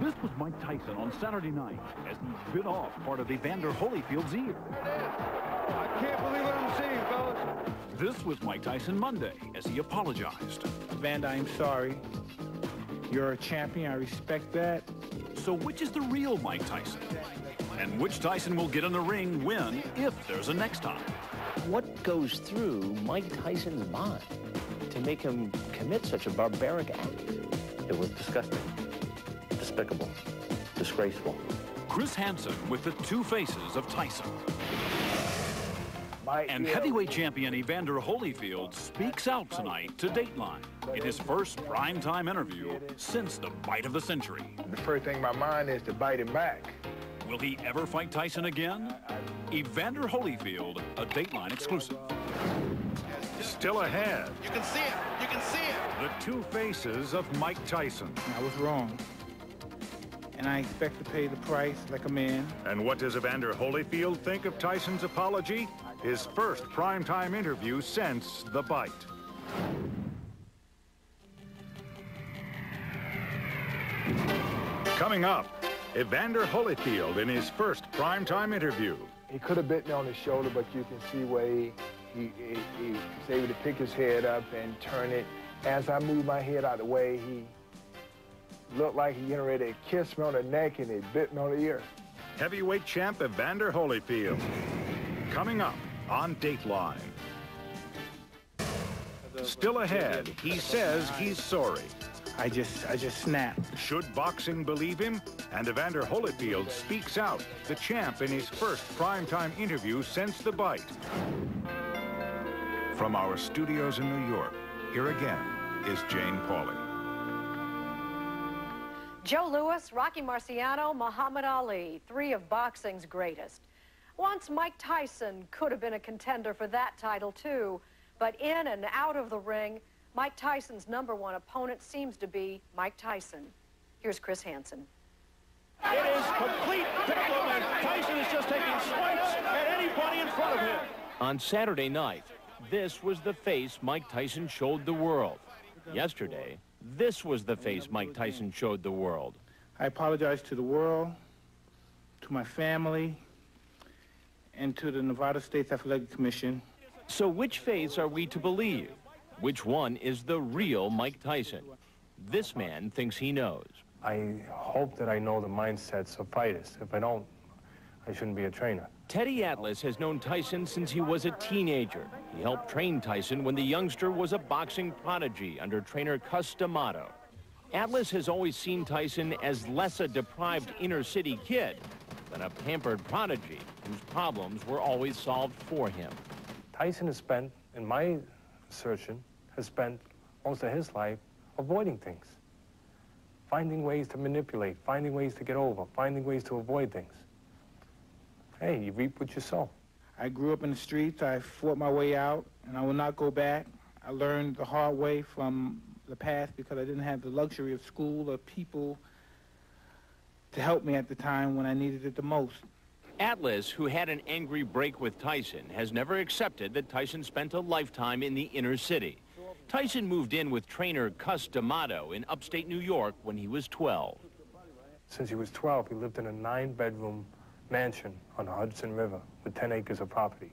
This was Mike Tyson on Saturday night as he bit off part of Evander Holyfield's ear. I can't believe what I'm seeing, fellas. This was Mike Tyson Monday as he apologized. Evander, I'm sorry. You're a champion. I respect that. So which is the real Mike Tyson? And which Tyson will get in the ring when, if there's a next time? What goes through Mike Tyson's mind to make him commit such a barbaric act? It was disgusting, despicable, disgraceful. Chris Hansen with the two faces of Tyson. And heavyweight champion Evander Holyfield speaks out tonight to Dateline in his first primetime interview since the fight of the century. The first thing in my mind is to bite him back. Will he ever fight Tyson again? Evander Holyfield, a Dateline exclusive. Still ahead. You can see it. You can see it. The two faces of Mike Tyson. I was wrong. And I expect to pay the price like a man. And what does Evander Holyfield think of Tyson's apology? His first primetime interview since the bite. Coming up, Evander Holyfield in his first primetime interview. He could have bit me on the shoulder, but you can see where he was able to pick his head up and turn it. As I moved my head out of the way, he looked like he getting ready to kiss me on the neck, and he bit me on the ear. Heavyweight champ Evander Holyfield. Coming up on Dateline. Still ahead, he says he's sorry. I just snapped. Should boxing believe him? And Evander Holyfield speaks out, the champ in his first primetime interview since the bite. From our studios in New York, here again is Jane Pauley. Joe Louis, Rocky Marciano, Muhammad Ali, three of boxing's greatest. Once Mike Tyson could have been a contender for that title too, but in and out of the ring, Mike Tyson's #1 opponent seems to be Mike Tyson. Here's Chris Hansen. It is complete bedlam, and Tyson is just taking swipes at anybody in front of him. On Saturday night, this was the face Mike Tyson showed the world. Yesterday, this was the face Mike Tyson showed the world. I apologize to the world, to my family, and to the Nevada State Athletic Commission. So which face are we to believe? Which one is the real Mike Tyson? This man thinks he knows. I hope that I know the mindsets of fighters. If I don't, I shouldn't be a trainer. Teddy Atlas has known Tyson since he was a teenager. He helped train Tyson when the youngster was a boxing prodigy under trainer Cus D'Amato. Atlas has always seen Tyson as less a deprived inner-city kid than a pampered prodigy whose problems were always solved for him. Tyson has spent, in my assertion, has spent most of his life avoiding things. Finding ways to manipulate, finding ways to get over, finding ways to avoid things. Hey, you reap what you sow. I grew up in the streets. I fought my way out, and I will not go back. I learned the hard way from the past because I didn't have the luxury of school or people to help me at the time when I needed it the most. Atlas, who had an angry break with Tyson, has never accepted that Tyson spent a lifetime in the inner city. Tyson moved in with trainer Cus D'Amato in upstate New York when he was 12. Since he was 12, he lived in a 9-bedroom mansion on the Hudson River with 10 acres of property.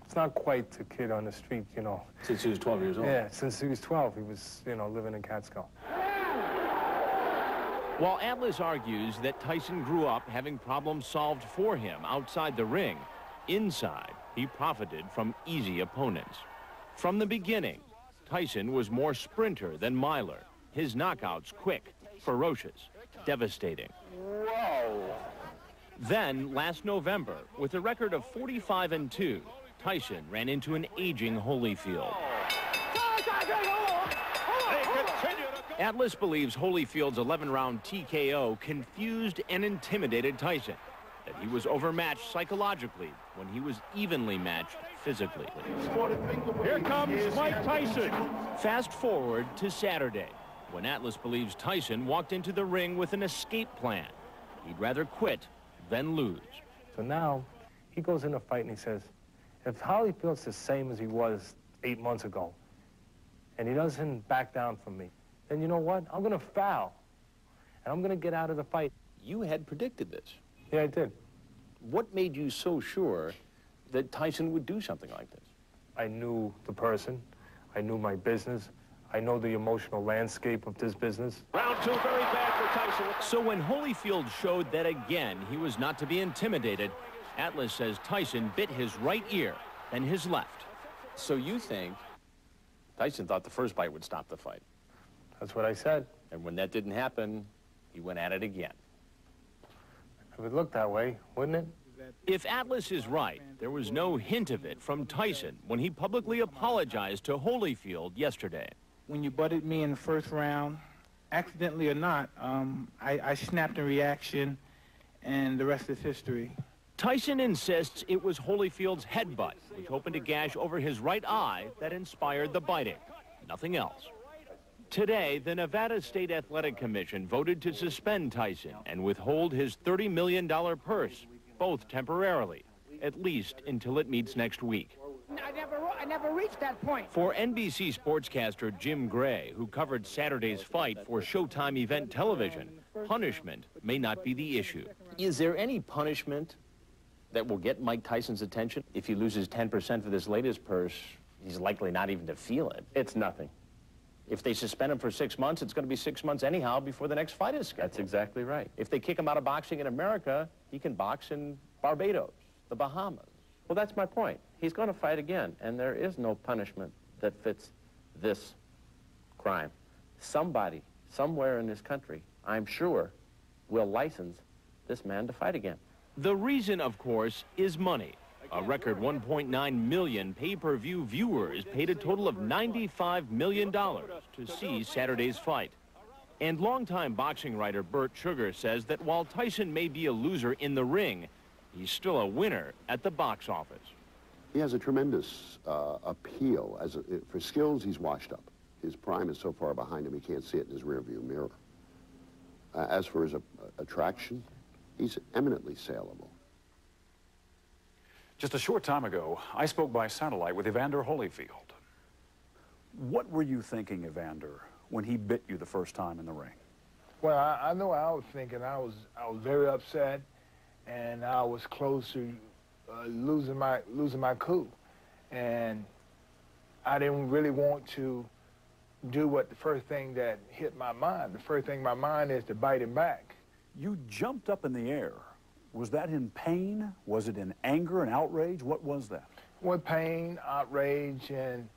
It's not quite a kid on the street, you know. Since he was 12 years old? Yeah, since he was 12, he was, you know, living in Catskill. While Atlas argues that Tyson grew up having problems solved for him outside the ring, inside, he profited from easy opponents. From the beginning, Tyson was more sprinter than miler. His knockouts quick, ferocious, devastating. Whoa! Then, last November, with a record of 45-2, Tyson ran into an aging Holyfield. Atlas believes Holyfield's 11-round TKO confused and intimidated Tyson, that he was overmatched psychologically when he was evenly matched physically. Here comes Mike Tyson. Fast forward to Saturday, when Atlas believes Tyson walked into the ring with an escape plan. He'd rather quit than lose. So now, he goes in a fight and he says, if Holyfield's the same as he was 8 months ago, and he doesn't back down from me, then you know what? I'm going to foul. and I'm going to get out of the fight. You had predicted this. Yeah, I did. What made you so sure that Tyson would do something like this? I knew the person. I knew my business. I know the emotional landscape of this business. Round two, very bad for Tyson. So when Holyfield showed that again he was not to be intimidated, Atlas says Tyson bit his right ear and his left. So you think Tyson thought the first bite would stop the fight? That's what I said. And when that didn't happen, he went at it again. It would look that way, wouldn't it? If Atlas is right, there was no hint of it from Tyson when he publicly apologized to Holyfield yesterday. When you butted me in the first round, accidentally or not, I snapped in reaction, and the rest is history. Tyson insists it was Holyfield's headbutt, which opened a gash over his right eye, that inspired the biting. Nothing else. Today, the Nevada State Athletic Commission voted to suspend Tyson and withhold his $30 million purse, both temporarily, at least until it meets next week. I never reached that point. For NBC sportscaster Jim Gray, who covered Saturday's fight for Showtime Event Television, punishment may not be the issue. Is there any punishment that will get Mike Tyson's attention? If he loses 10% for this latest purse, he's likely not even to feel it. It's nothing. If they suspend him for 6 months, it's going to be 6 months anyhow before the next fight is scheduled. That's exactly right. If they kick him out of boxing in America, he can box in Barbados, the Bahamas. Well, that's my point. He's going to fight again, and there is no punishment that fits this crime. Somebody, somewhere in this country, I'm sure, will license this man to fight again. The reason, of course, is money. A record 1.9 million pay-per-view viewers paid a total of $95 million to see Saturday's fight. And longtime boxing writer Bert Sugar says that while Tyson may be a loser in the ring, he's still a winner at the box office. He has a tremendous appeal. For skills, he's washed up. His prime is so far behind him, he can't see it in his rearview mirror. As for his attraction, he's eminently saleable. Just a short time ago, I spoke by satellite with Evander Holyfield. What were you thinking, Evander, when he bit you the first time in the ring? Well, I know I was thinking. I was very upset, and I was close to losing my cool, and I didn't really want to do what the first thing that hit my mind. The first thing in my mind is to bite him back. You jumped up in the air. Was that in pain? Was it in anger and outrage? What was that? Well, pain, outrage, and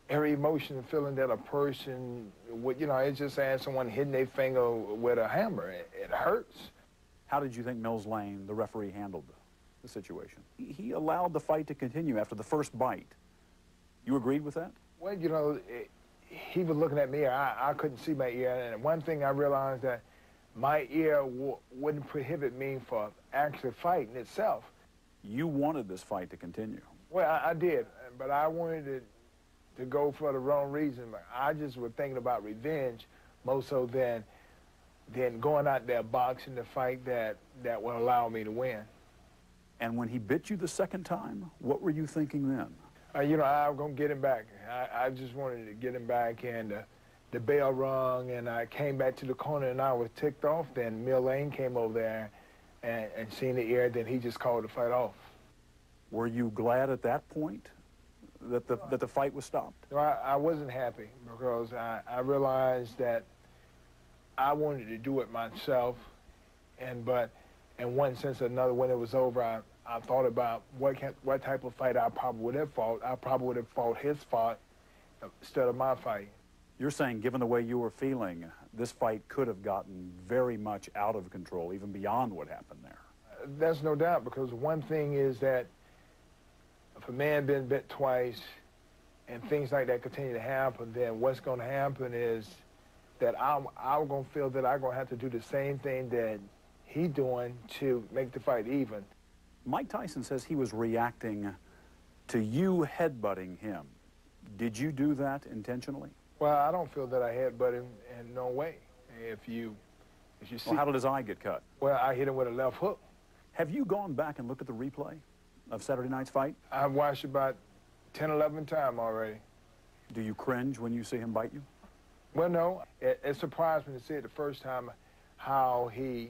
every emotion and feeling that a person would, you know, it's just as someone hitting their finger with a hammer. It hurts. How did you think Mills Lane, the referee, handled the situation? He allowed the fight to continue after the first bite. You agreed with that? Well, you know, he was looking at me. I couldn't see my ear. And one thing I realized that my ear wouldn't prohibit me from actually fighting itself. You wanted this fight to continue. Well, I did, but I wanted it to go for the wrong reason. I just was thinking about revenge more so than going out there boxing the fight that will allow me to win. And when he bit you the second time, what were you thinking then? You know, I was going to get him back. I just wanted to get him back, and the bell rung, and I came back to the corner, and I was ticked off. Then Mill Lane came over there and seen the ear, then he just called the fight off. Were you glad at that point that the fight was stopped? No, I wasn't happy because I realized that I wanted to do it myself, but in one sense or another, when it was over, I thought about what type of fight I probably would have fought. I probably would have fought his fight instead of my fight. You're saying, given the way you were feeling, this fight could have gotten very much out of control, even beyond what happened there. There's no doubt, because one thing is that if a man been bit twice and things like that continue to happen, then what's going to happen is that I'm going to feel that I'm going to have to do the same thing that he's doing to make the fight even. Mike Tyson says he was reacting to you headbutting him. Did you do that intentionally? Well, I don't feel that I headbutt him in no way. If you see... Well, how did his eye get cut? Well, I hit him with a left hook. Have you gone back and looked at the replay of Saturday night's fight? I've watched about 10, 11 times already. Do you cringe when you see him bite you? Well, no. It surprised me to see it the first time. how he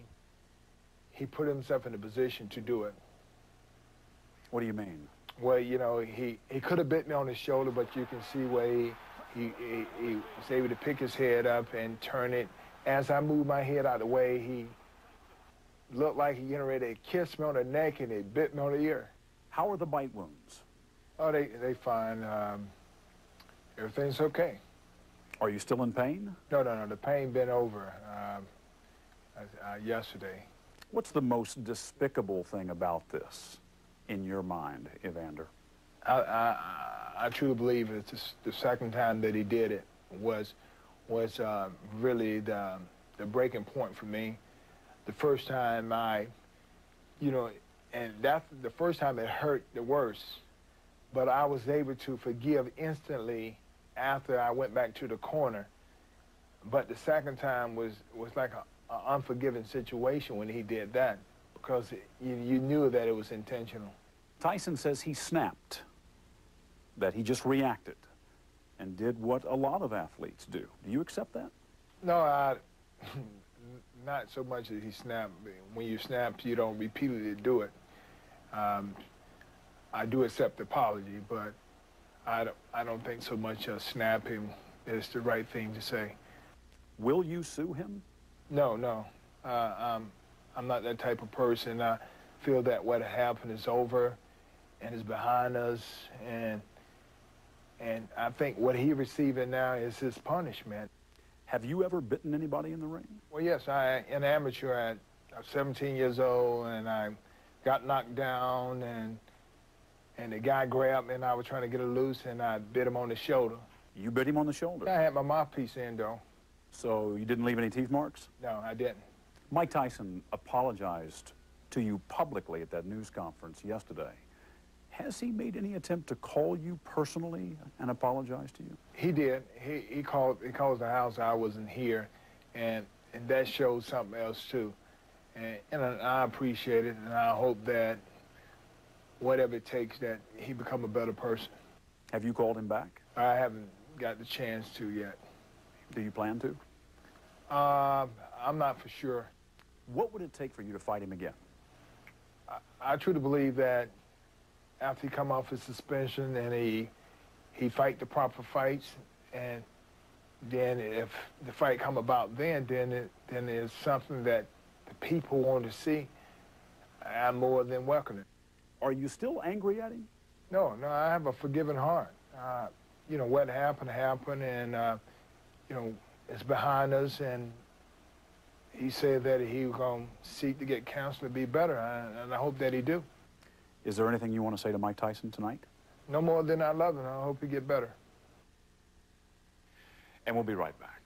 put himself in a position to do it. What do you mean? Well, you know, he could have bit me on the shoulder, but you can see where he was able to pick his head up and turn it. As I moved my head out of the way, he looked like he getting ready to kiss me on the neck, and he bit me on the ear. How are the bite wounds? Oh, they fine. Everything's okay. Are you still in pain? No. The pain been over yesterday. What's the most despicable thing about this, in your mind, Evander? I truly believe it's the second time that he did it was really the breaking point for me. The first time and that's the first time it hurt the worst, but I was able to forgive instantly after I went back to the corner. But the second time was like an unforgiving situation when he did that, because you knew that it was intentional. Tyson says he snapped, that he just reacted and did what a lot of athletes do. Do you accept that? No, not so much that he snapped. When you snap, you don't repeatedly do it. I do accept the apology, but I don't think so much snapping is the right thing to say. Will you sue him? No. I'm not that type of person. I feel that what happened is over and is behind us, and I think what he's receiving now is his punishment. Have you ever bitten anybody in the ring? Well, yes. An amateur. I was 17 years old, and I got knocked down, and the guy grabbed me, and I was trying to get it loose, and I bit him on the shoulder. You bit him on the shoulder? I had my mouthpiece in, though. So you didn't leave any teeth marks? No, I didn't. Mike Tyson apologized to you publicly at that news conference yesterday. Has he made any attempt to call you personally and apologize to you? He did. He called the house. I wasn't here, and that shows something else too. And I appreciate it, and I hope that whatever it takes, that he become a better person. Have you called him back? I haven't got the chance to yet. Do you plan to? I'm not for sure. What would it take for you to fight him again? I truly believe that after he come off his suspension and he fight the proper fights, and then if the fight come about then it's something that the people want to see, I'm more than welcome it. Are you still angry at him? No, I have a forgiving heart. You know, what happened, and you know, it's behind us, and he said that he was going to seek to get counsel to be better, and I hope that he do. Is there anything you want to say to Mike Tyson tonight? No more than I love him. I hope he get better. And we'll be right back.